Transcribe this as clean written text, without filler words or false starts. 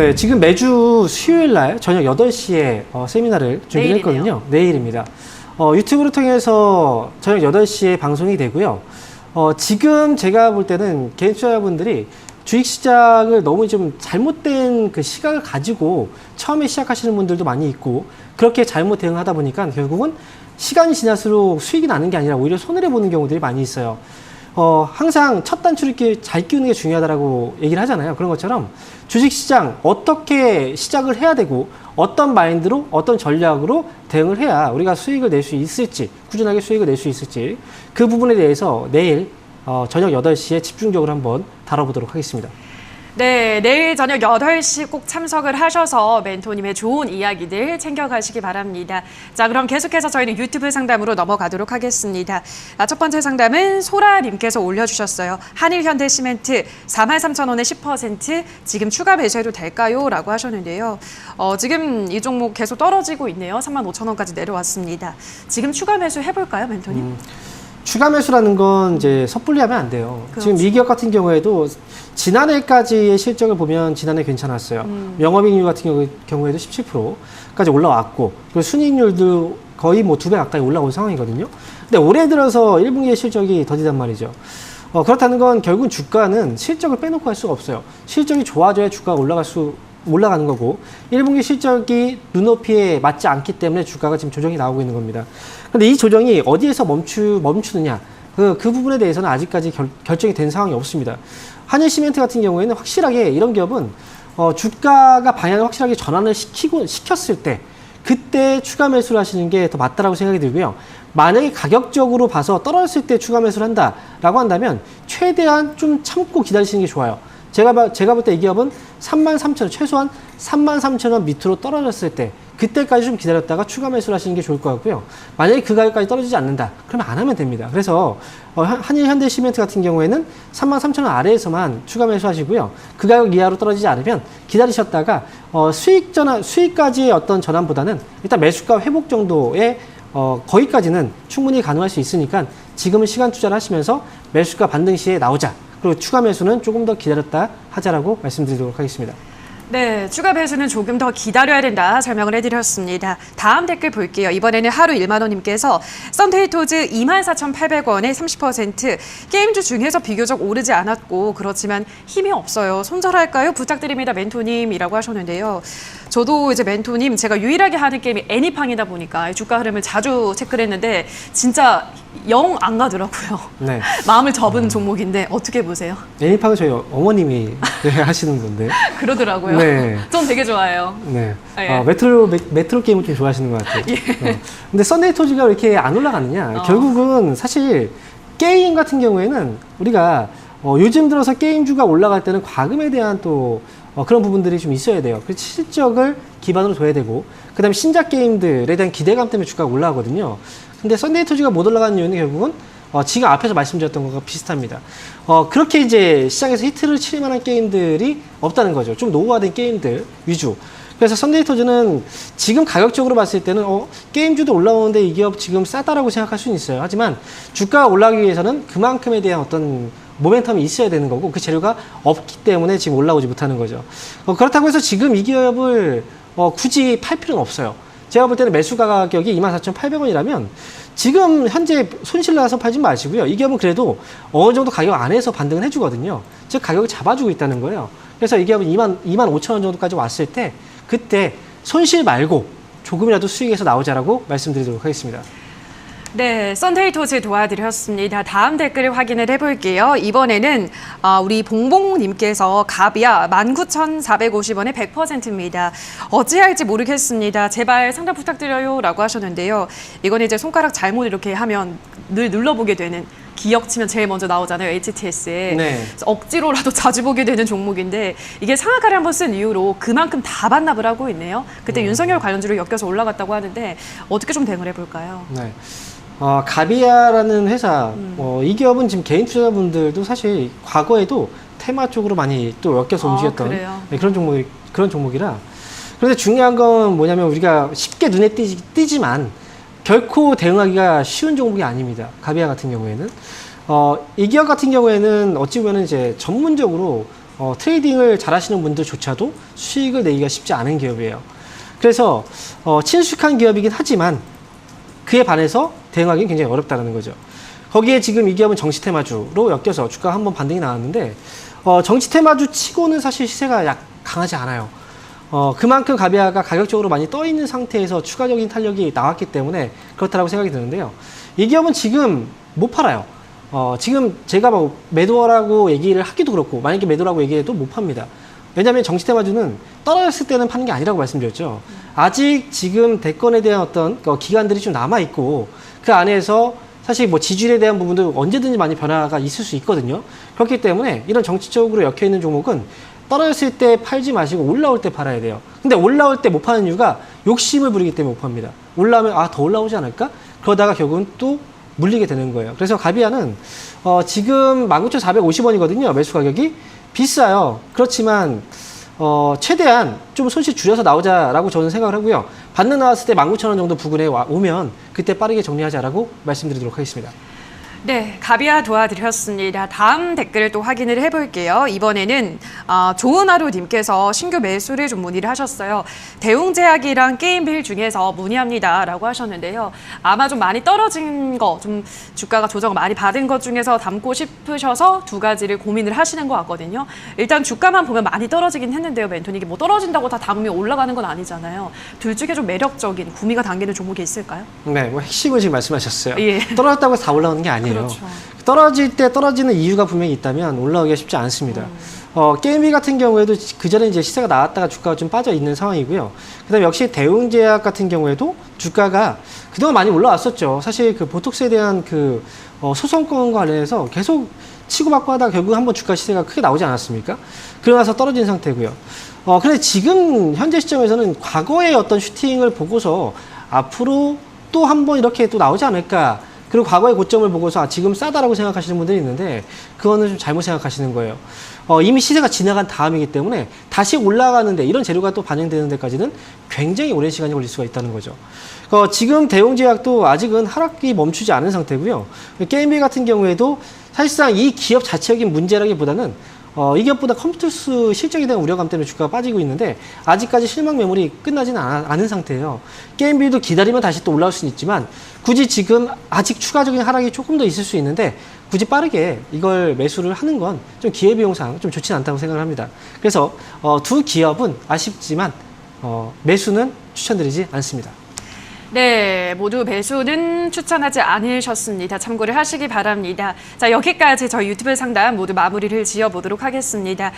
네, 지금 매주 수요일 날 저녁 8시에 세미나를 준비를 했거든요. 내일입니다. 유튜브를 통해서 저녁 8시에 방송이 되고요. 지금 제가 볼 때는 개인 투자자분들이 주식시장을 너무 좀 잘못된 그 시각을 가지고 처음에 시작하시는 분들도 많이 있고, 그렇게 잘못 대응하다 보니까 결국은 시간이 지날수록 수익이 나는 게 아니라 오히려 손해를 보는 경우들이 많이 있어요. 항상 첫 단추를 잘 끼우는 게 중요하다고 얘기를 하잖아요. 그런 것처럼 주식시장 어떻게 시작을 해야 되고, 어떤 마인드로, 어떤 전략으로 대응을 해야 우리가 수익을 낼 수 있을지, 꾸준하게 수익을 낼 수 있을지, 그 부분에 대해서 내일 저녁 8시에 집중적으로 한번 다뤄보도록 하겠습니다. 네, 내일 저녁 8시 꼭 참석을 하셔서 멘토님의 좋은 이야기들 챙겨가시기 바랍니다. 자, 그럼 계속해서 저희는 유튜브 상담으로 넘어가도록 하겠습니다. 첫 번째 상담은 소라님께서 올려주셨어요. 한일현대시멘트 43,000원에 10% 지금 추가 매수해도 될까요? 라고 하셨는데요. 지금 이 종목 계속 떨어지고 있네요. 35,000원까지 내려왔습니다. 지금 추가 매수 해볼까요, 멘토님? 추가 매수라는 건 이제 섣불리 하면 안 돼요. 그렇죠. 지금 이 기업 같은 경우에도 지난해까지의 실적을 보면 지난해 괜찮았어요. 영업이익률 같은 경우에도 17%까지 올라왔고, 그리고 순이익률도 거의 뭐 2배 가까이 올라온 상황이거든요. 근데 올해 들어서 1분기의 실적이 더디단 말이죠. 그렇다는 건 결국은 주가는 실적을 빼놓고 할 수가 없어요. 실적이 좋아져야 주가가 올라가는 거고, 1분기 실적이 눈높이에 맞지 않기 때문에 주가가 지금 조정이 나오고 있는 겁니다. 근데 이 조정이 어디에서 멈추느냐, 그 부분에 대해서는 아직까지 결정이 된 상황이 없습니다. 한일시멘트 같은 경우에는 확실하게 이런 기업은 주가가 방향을 확실하게 전환을 시켰을 때, 그때 추가 매수를 하시는 게 더 맞다라고 생각이 들고요. 만약에 가격적으로 봐서 떨어졌을 때 추가 매수를 한다라고 한다면 최대한 좀 참고 기다리시는 게 좋아요. 제가 볼 때 이 기업은 33,000원, 최소한 33,000원 밑으로 떨어졌을 때, 그때까지 좀 기다렸다가 추가 매수를 하시는 게 좋을 것 같고요. 만약에 그 가격까지 떨어지지 않는다, 그러면 안 하면 됩니다. 그래서 한일현대시멘트 같은 경우에는 33,000원 아래에서만 추가 매수하시고요. 그 가격 이하로 떨어지지 않으면 기다리셨다가 수익까지의 어떤 전환보다는 일단 매수가 회복 정도의 거기까지는 충분히 가능할 수 있으니까 지금은 시간 투자를 하시면서 매수가 반등 시에 나오자. 그리고 추가 매수는 조금 더 기다렸다 하자라고 말씀드리도록 하겠습니다. 네, 추가 매수는 조금 더 기다려야 된다 설명을 해드렸습니다. 다음 댓글 볼게요. 이번에는 하루 1만 원님께서 썬데이토즈 24,800원에 30% 게임주 중에서 비교적 오르지 않았고 그렇지만 힘이 없어요. 손절할까요? 부탁드립니다, 멘토님이라고 하셨는데요. 저도 이제 멘토님, 제가 유일하게 하는 게임이 애니팡이다 보니까 주가 흐름을 자주 체크를 했는데 진짜 영 안 가더라고요. 네. 마음을 접은 종목인데 어떻게 보세요? 애니팡은 저희 어머님이 하시는 건데. 그러더라고요. 네. 전 되게 좋아해요. 네. 예. 메트로 게임을 좀 좋아하시는 것 같아요. 예. 근데 썬데이토즈가 왜 이렇게 안 올라가느냐? 결국은 사실 게임 같은 경우에는 우리가 요즘 들어서 게임주가 올라갈 때는 과금에 대한 또 그런 부분들이 좀 있어야 돼요. 그래서 실적을 기반으로 둬야 되고, 그 다음에 신작 게임들에 대한 기대감 때문에 주가가 올라가거든요. 근데 썬데이토즈가 못 올라가는 이유는 결국은 지금 앞에서 말씀드렸던 것과 비슷합니다. 그렇게 이제 시장에서 히트를 칠 만한 게임들이 없다는 거죠. 좀 노후화된 게임들 위주. 그래서 썬데이토즈는 지금 가격적으로 봤을 때는 게임주도 올라오는데 이 기업 지금 싸다라고 생각할 수는 있어요. 하지만 주가가 올라가기 위해서는 그만큼에 대한 어떤 모멘텀이 있어야 되는 거고, 그 재료가 없기 때문에 지금 올라오지 못하는 거죠. 그렇다고 해서 지금 이 기업을 굳이 팔 필요는 없어요. 제가 볼 때는 매수 가격이 24,800원이라면 지금 현재 손실 나서 팔지 마시고요. 이 기업은 그래도 어느 정도 가격 안에서 반등을 해주거든요. 즉 가격을 잡아주고 있다는 거예요. 그래서 이 기업은 25,000원 정도까지 왔을 때, 그때 손실 말고 조금이라도 수익에서 나오자라고 말씀드리도록 하겠습니다. 네, 썬데이토즈 도와드렸습니다. 다음 댓글을 확인을 해볼게요. 이번에는 우리 봉봉님께서 갑이야 19,450원에 100%입니다. 어찌할지 모르겠습니다. 제발 상담 부탁드려요 라고 하셨는데요. 이건 이제 손가락 잘못 이렇게 하면 늘 눌러보게 되는, 기억 치면 제일 먼저 나오잖아요, HTS에. 네. 억지로라도 자주 보게 되는 종목인데, 이게 상한가를 한번 쓴 이후로 그만큼 다 반납을 하고 있네요. 그때 윤석열 관련주를 엮여서 올라갔다고 하는데 어떻게 좀 대응을 해볼까요? 네. 가비아라는 회사, 이 기업은 지금 개인 투자자분들도 사실 과거에도 테마 쪽으로 많이 또 엮여서 움직였던 네, 그런 종목이라. 그런데 중요한 건 뭐냐면, 우리가 쉽게 눈에 띄지만 결코 대응하기가 쉬운 종목이 아닙니다. 가비아 같은 경우에는. 이 기업 같은 경우에는 어찌 보면 이제 전문적으로 트레이딩을 잘하시는 분들조차도 수익을 내기가 쉽지 않은 기업이에요. 그래서 친숙한 기업이긴 하지만 그에 반해서 대응하기는 굉장히 어렵다는 거죠. 거기에 지금 이 기업은 정시테마주로 엮여서 주가가 한번 반등이 나왔는데 정시테마주 치고는 사실 시세가 강하지 않아요. 그만큼 가비아가 가격적으로 많이 떠 있는 상태에서 추가적인 탄력이 나왔기 때문에 그렇다고 생각이 드는데요. 이 기업은 지금 못 팔아요. 지금 제가 뭐 매도라고 얘기를 하기도 그렇고 만약에 매도라고 얘기해도 못 팝니다. 왜냐하면 정시테마주는 떨어졌을 때는 파는 게 아니라고 말씀드렸죠. 아직 지금 대권에 대한 어떤 기간들이 좀 남아있고 그 안에서 사실 뭐 지지율에 대한 부분도 언제든지 많이 변화가 있을 수 있거든요. 그렇기 때문에 이런 정치적으로 엮여있는 종목은 떨어졌을 때 팔지 마시고 올라올 때 팔아야 돼요. 근데 올라올 때 못 파는 이유가 욕심을 부리기 때문에 못 팝니다. 올라오면 더 올라오지 않을까? 그러다가 결국은 또 물리게 되는 거예요. 그래서 가비아는 지금 19,450원이거든요. 매수 가격이. 비싸요. 그렇지만 최대한 좀 손실 줄여서 나오자라고 저는 생각을 하고요. 반등 나왔을 때 19,000원 정도 부근에 오면 그때 빠르게 정리하자라고 말씀드리도록 하겠습니다. 네, 가비아 도와드렸습니다. 다음 댓글을 또 확인을 해볼게요. 이번에는 좋은 하루님께서 신규 매수를 좀 문의를 하셨어요. 대웅제약이랑 게임빌 중에서 문의합니다라고 하셨는데요. 아마 좀 많이 떨어진 거, 좀 주가가 조정을 많이 받은 것 중에서 담고 싶으셔서 두 가지를 고민을 하시는 것 같거든요. 일단 주가만 보면 많이 떨어지긴 했는데요, 멘토님. 이게 뭐 떨어진다고 다 담으면 올라가는 건 아니잖아요. 둘 중에 좀 매력적인 구미가 당기는 종목이 있을까요? 네, 뭐 핵심을 지금 말씀하셨어요. 예. 떨어졌다고 해서 다 올라오는 게 아니에요. 그렇죠. 떨어질 때 떨어지는 이유가 분명히 있다면 올라오기가 쉽지 않습니다. 게임비 같은 경우에도 그 전에 이제 시세가 나왔다가 주가가 좀 빠져 있는 상황이고요. 그다음에 역시 대웅제약 같은 경우에도 주가가 그동안 많이 올라왔었죠. 사실 그 보톡스에 대한 그 소송권과 관련해서 계속 치고받고 하다가 결국 한번 주가 시세가 크게 나오지 않았습니까? 그러고 나서 떨어진 상태고요. 그런데 지금 현재 시점에서는 과거의 어떤 슈팅을 보고서 앞으로 또 한번 이렇게 또 나오지 않을까. 그리고 과거의 고점을 보고서 지금 싸다라고 생각하시는 분들이 있는데 그거는 좀 잘못 생각하시는 거예요. 이미 시세가 지나간 다음이기 때문에 다시 올라가는데 이런 재료가 또 반영되는 데까지는 굉장히 오랜 시간이 걸릴 수가 있다는 거죠. 지금 대웅제약도 아직은 하락이 멈추지 않은 상태고요. 게임비 같은 경우에도 사실상 이 기업 자체적인 문제라기보다는 이 기업보다 컴퓨터스 실적에 대한 우려감 때문에 주가가 빠지고 있는데 아직까지 실망 매물이 끝나지는 않은 상태예요. 게임비도 기다리면 다시 또 올라올 수는 있지만 굳이 지금 아직 추가적인 하락이 조금 더 있을 수 있는데 굳이 빠르게 이걸 매수를 하는 건 좀 기회비용상 좀 좋지는 않다고 생각을 합니다. 그래서 두 기업은 아쉽지만 매수는 추천드리지 않습니다. 네, 모두 매수는 추천하지 않으셨습니다. 참고를 하시기 바랍니다. 자, 여기까지 저희 유튜브 상담 모두 마무리를 지어보도록 하겠습니다.